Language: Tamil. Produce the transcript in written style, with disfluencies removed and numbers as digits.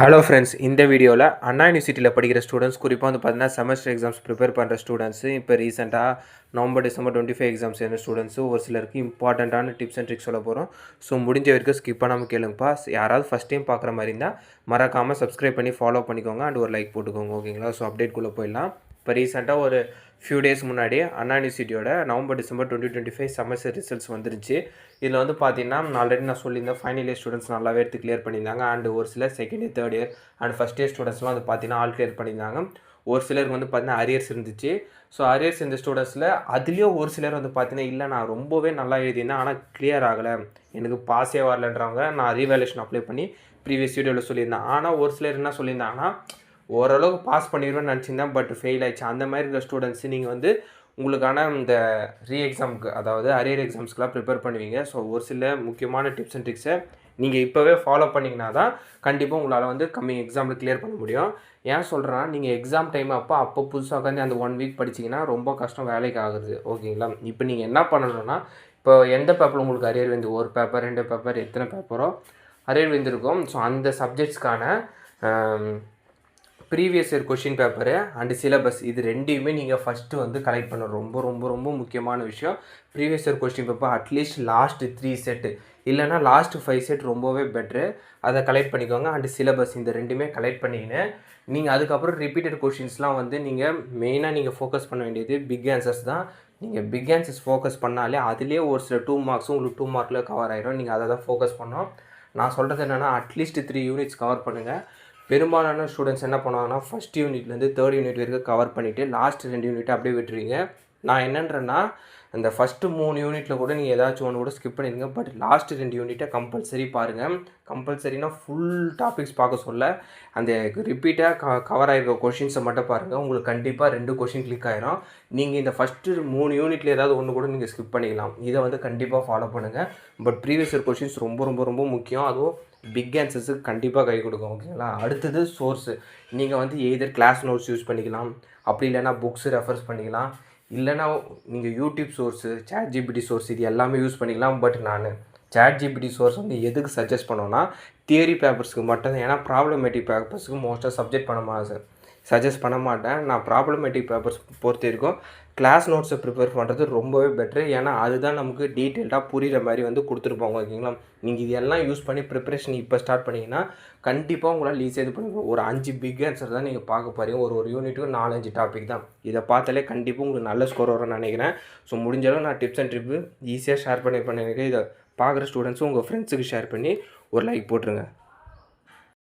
ஹலோ ஃப்ரெண்ட்ஸ், இந்த வீடியோவில் அண்ணா யூனிவர்சிட்டியில் படிக்கிற ஸ்டூடெண்ட்ஸ் குறிப்பாக வந்து பார்த்தீங்கன்னா செமஸ்டர் எக்ஸாம்ஸ் ப்ரிப்பேர் பண்ணுற ஸ்டூடெண்ட்ஸு இப்போ ரீசெண்டாக நவம்பர் டிசம்பர் 25 எக்ஸாம்ஸ் எழுந்த ஸ்டூடெண்ட்ஸு ஒரு சிலருக்கு இம்பார்ட்டண்ட்டான டிப்ஸ் அண்ட் ட்ரிக்ஸ் சொல்ல போகிறோம். ஸோ முடிஞ்ச வரைக்கும் ஸ்கிப் பண்ணாமல் கேளுங்கப்பா. யாராவது ஃபஸ்ட் டைம் பார்க்குற மாதிரி இருந்தால் மறக்காமல் சப்ஸ்கிரைப் பண்ணி ஃபாலோ பண்ணிக்கோங்க அண்ட் ஒரு லைக் போட்டுக்கோங்க. ஓகேங்களா? ஸோ அப்டேட்குள்ளே போயிடலாம். இப்போ ரீசெண்டாக ஒரு ஃபியூ டேஸ் முன்னாடி அண்ணா யூனிவர்சிட்டியோட நவம்பர் டிசம்பர் 2025 செமஸ்டர் ரிசல்ட்ஸ் வந்துருச்சு. இதில் வந்து பார்த்தீங்கன்னா ஆல்ரெடி நான் சொல்லியிருந்தேன், ஃபைனல் இயர் ஸ்டூடெண்ட்ஸ் நல்லாவே எடுத்து கிளியர் பண்ணியிருந்தாங்க. அண்ட் ஒரு சிலர் second year third year and first year ஸ்டூடெண்ட்ஸ்லாம் வந்து பார்த்தீங்கன்னா ஆல் கிளியர் பண்ணியிருந்தாங்க. ஒரு சிலருக்கு வந்து பார்த்தீங்கன்னா அரியர்ஸ் இருந்துச்சு. ஸோ அரியர்ஸ் இந்த ஸ்டூடெண்ட்ஸில் அதுலேயும் ஒரு சிலர் வந்து பார்த்தீங்கன்னா இல்லை நான் ரொம்பவே நல்லா எழுதியிருந்தேன் ஆனால் கிளியர் ஆகலை, எனக்கு பாஸே வரலன்றவங்க நான் ரீவேல்யூஷன் அப்ளை பண்ணி ப்ரீவியஸ் வீடியோவில் சொல்லியிருந்தேன். ஆனால் ஒரு சிலர் என்ன சொல்லியிருந்தாங்கன்னா ஓரளவுக்கு பாஸ் பண்ணிடுவேன்னு நினச்சிருந்தேன் பட் ஃபெயில் ஆயிடுச்சு. அந்த மாதிரி இருக்கிற ஸ்டூடெண்ட்ஸு நீங்கள் வந்து உங்களுக்கான இந்த எக்ஸாமுக்கு அதாவது அரியர் எக்ஸாம்ஸ்க்கெலாம் ப்ரிப்பேர் பண்ணுவீங்க. ஸோ ஒரு சில முக்கியமான டிப்ஸ் அண்ட் ட்ரிக்ஸை நீங்கள் இப்போவே ஃபாலோ பண்ணிங்கன்னா தான் கண்டிப்பாக உங்களால் வந்து கம்மிங் எக்ஸாமில் கிளியர் பண்ண முடியும். ஏன் சொல்கிறேன்னா நீங்கள் எக்ஸாம் டைம் அப்போ புதுசாக உட்காந்து அந்த 1 வீக் படிச்சிங்கன்னா ரொம்ப கஷ்டம் வேலைக்கு ஆகுது. ஓகேங்களா? இப்போ நீங்கள் என்ன பண்ணணும்னா, இப்போ எந்த பேப்பர் உங்களுக்கு அரியர் வந்து ஒரு பேப்பர் 2 பேப்பர் எத்தனை பேப்பரோ அரியர் வந்துருக்கும். ஸோ அந்த சப்ஜெக்ட்ஸ்க்கான previous year question paper and syllabus இது ரெண்டையுமே நீங்கள் ஃபஸ்ட்டு வந்து கலெக்ட் பண்ணணும். ரொம்ப ரொம்ப ரொம்ப முக்கியமான விஷயம். Previous year question paper at least last 3 set இல்லைனா லாஸ்ட் 5 செட் ரொம்பவே பெட்ரு. அதை கலெக்ட் பண்ணிக்கோங்க. அண்டு சிலபஸ் இந்த ரெண்டுமே கலெக்ட் பண்ணிக்கின்னு நீங்கள் அதுக்கப்புறம் ரிப்பீட்டட் கொஷின்ஸ்லாம் வந்து நீங்கள் மெயினாக நீங்கள் ஃபோக்கஸ் பண்ண வேண்டியது பிக் ஆன்சர்ஸ் தான். நீங்கள் பிக் ஆன்சர்ஸ் ஃபோக்கஸ் பண்ணாலே அதுலேயே ஒரு சில 2 மார்க்ஸும் உங்களுக்கு 2 மார்க்கில் கவர் ஆகிடும். நீங்கள் அதை தான் ஃபோக்கஸ் பண்ணோம். நான் சொல்கிறது என்னென்னா அட்லீஸ்ட் 3 யூனிட்ஸ் கவர் பண்ணுங்கள். பெரும்பாலான ஸ்டூடெண்ட்ஸ் என்ன பண்ணுவாங்கன்னா ஃபஸ்ட் யூனிட்லேருந்து தேர்ட் யூனிட் வரைக்கும் கவர் பண்ணிவிட்டு லாஸ்ட் 2 யூனிட்டை அப்படியே விட்டுருவீங்க. நான் என்னன்றேன்னா அந்த ஃபஸ்ட்டு 3 யூனிட்டில் கூட நீங்கள் ஏதாச்சும் ஒன்று கூட ஸ்கிப் பண்ணிடுங்க. பட் லாஸ்ட் 2 யூனிட்டை கம்பல்சரி பாருங்கள். கம்பல்சரினா ஃபுல் டாபிக்ஸ் பார்க்க சொல்ல அந்த ரிப்பீட்டாக கவர் ஆகிருக்க கொஷின்ஸை மட்டும் பாருங்கள். உங்களுக்கு கண்டிப்பாக 2 கொஷின் கிளிக் ஆகிரும். நீங்கள் இந்த ஃபஸ்ட்டு 3 யூனிட்டில் ஏதாவது ஒன்று கூட நீங்கள் ஸ்கிப் பண்ணிக்கலாம். இதை வந்து கண்டிப்பாக ஃபாலோ பண்ணுங்கள். பட் ப்ரீவியஸ் இயர் கொஷின்ஸ் ரொம்ப ரொம்ப ரொம்ப முக்கியம். அதுவும் பிக் ஆன்சர்ஸுக்கு கண்டிப்பாக கை கொடுக்கும். ஓகேங்களா? அடுத்தது சோர்ஸு. நீங்கள் வந்து எய்தர் கிளாஸ் நோட்ஸ் யூஸ் பண்ணிக்கலாம், அப்படி இல்லைனா புக்ஸு ரெஃபர்ஸ் பண்ணிக்கலாம், இல்லைனா நீங்கள் யூடியூப் சோர்ஸு ChatGPT சோர்ஸ் இது எல்லாமே யூஸ் பண்ணிக்கலாம். பட் நான் ChatGPT சோர்ஸ் வந்து எதுக்கு சஜஸ்ட் பண்ணோன்னா தியரி பேப்பர்ஸ்க்கு மட்டும். ஏன்னா ப்ராப்ளமேட்டிக் பேப்பர்ஸுக்கு மோஸ்ட்டாக சஜஸ்ட் பண்ண மாட்டேன். நான் ப்ராப்ளமேட்டிக் பேப்பர்ஸ் பொறுத்த வரைக்கும் கிளாஸ் நோட்ஸை ப்ரிப்பேர் பண்ணுறது ரொம்பவே பெட்ரு. ஏன்னா அதுதான் நமக்கு டீட்டெயில்டாக புரிகிற மாதிரி வந்து கொடுத்துருப்பாங்க. ஓகேங்களா? நீங்கள் இதெல்லாம் யூஸ் பண்ணி ப்ரிப்பரேஷன் இப்போ ஸ்டார்ட் பண்ணிங்கன்னா கண்டிப்பாக உங்களால் ஈஸியாக இது பண்ணுவோம். ஒரு 5 பிக் ஆன்சர் தான் நீங்கள் பார்க்க போகிறீங்க. ஒரு யூனிட்டுக்கு 4-5 டாபிக் தான். இதை பார்த்தாலே கண்டிப்பாக உங்களுக்கு நல்ல ஸ்கோர் வரும்னு நினைக்கிறேன். ஸோ முடிஞ்சளவு நான் டிப்ஸ் அண்ட் ட்ரிப்பு ஈஸியாக ஷேர் பண்ணியிருக்கேன். இதை பார்க்குற ஸ்டூடெண்ட்ஸும் உங்கள் ஃப்ரெண்ட்ஸுக்கு ஷேர் பண்ணி ஒரு லைக் போட்டுருங்க.